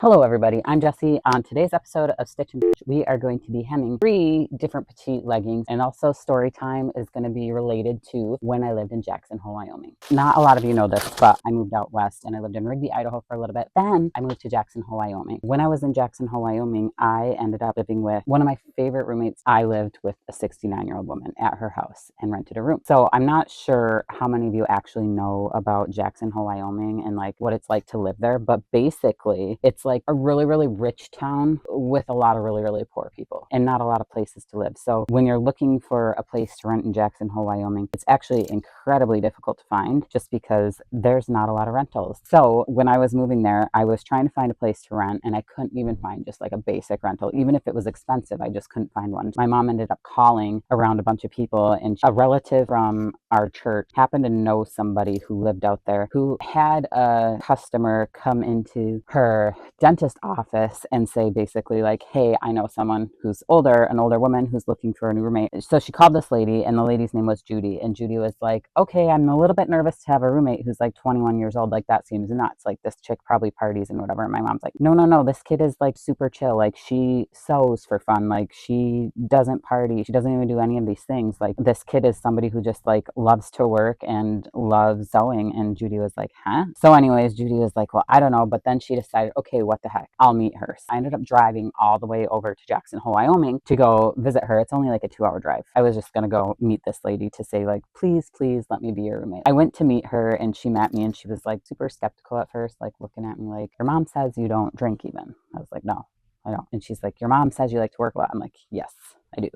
Hello everybody, I'm Jessie. On today's episode of Stitch and Stitch, we are going to be hemming 3 different petite leggings, and also story time is going to be related to when I lived in Jackson Hole, Wyoming. Not a lot of you know this, but I moved out west and I lived in Rigby, Idaho for a little bit. Then I moved to Jackson Hole, Wyoming. When I was in Jackson Hole, Wyoming, I ended up living with one of my favorite roommates. I lived with a 69-year-old woman at her house and rented a room. So I'm not sure how many of you actually know about Jackson Hole, Wyoming and like what it's like to live there, but basically it's like a really, really rich town with a lot of really, really poor people and not a lot of places to live. So when you're looking for a place to rent in Jackson Hole, Wyoming, it's actually incredibly difficult to find just because there's not a lot of rentals. So when I was moving there, I was trying to find a place to rent and I couldn't even find just like a basic rental. Even if it was expensive, I just couldn't find one. My mom ended up calling around a bunch of people, and a relative from our church happened to know somebody who lived out there who had a customer come into her dentist office and say basically like, hey, I know someone who's older, an older woman who's looking for a new roommate. So she called this lady, and the lady's name was Judy, and Judy was like, okay, I'm a little bit nervous to have a roommate who's like 21 years old. Like, that seems nuts. Like, this chick probably parties and whatever. And my mom's like, no, this kid is like super chill. Like, she sews for fun. Like, she doesn't party, she doesn't even do any of these things. Like, this kid is somebody who just like loves to work and loves sewing. And Judy was like, huh? So anyways, Judy was like, well, I don't know. But then she decided, okay, what the heck, I'll meet her. So I ended up driving all the way over to Jackson Hole, Wyoming to go visit her. It's only like a 2-hour drive. I was just gonna go meet this lady to say like, please let me be your roommate. I went to meet her and she met me, and she was like super skeptical at first, like looking at me like, your mom says you don't drink even. I was like, no, I don't. And she's like, your mom says you like to work a lot. I'm like, yes, I do.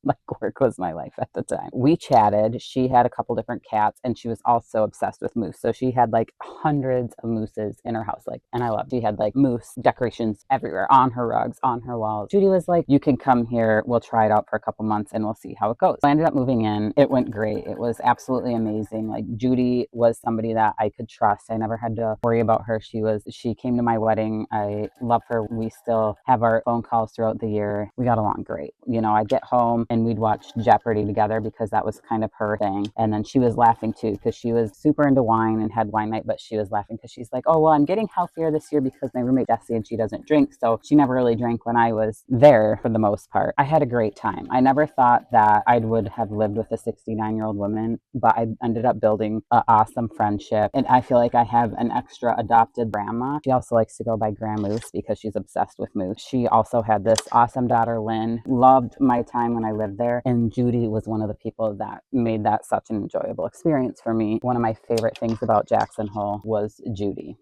Like, work was my life at the time. We chatted. She had a couple different cats, and she was also obsessed with moose. So she had like hundreds of mooses in her house. Like, and I loved, she had like moose decorations everywhere, on her rugs, on her walls. Judy was like, you can come here, we'll try it out for a couple months and we'll see how it goes. So I ended up moving in. It went great. It was absolutely amazing. Like, Judy was somebody that I could trust. I never had to worry about her. She came to my wedding. I love her. We still have our phone calls throughout the year. We got along great. You know, I'd get home and we'd watch Jeopardy together because that was kind of her thing. And then she was laughing too because she was super into wine and had wine night, but she was laughing because she's like, oh, well, I'm getting healthier this year because my roommate Jessie, and she doesn't drink. So she never really drank when I was there for the most part. I had a great time. I never thought that I would have lived with a 69-year-old woman, but I ended up building an awesome friendship. And I feel like I have an extra adopted grandma. She also likes to go by Grand Moose because she's obsessed with moose. She also had this awesome daughter, Lynn. Loved my time when I lived there. And Judy was one of the people that made that such an enjoyable experience for me. One of my favorite things about Jackson Hole was Judy.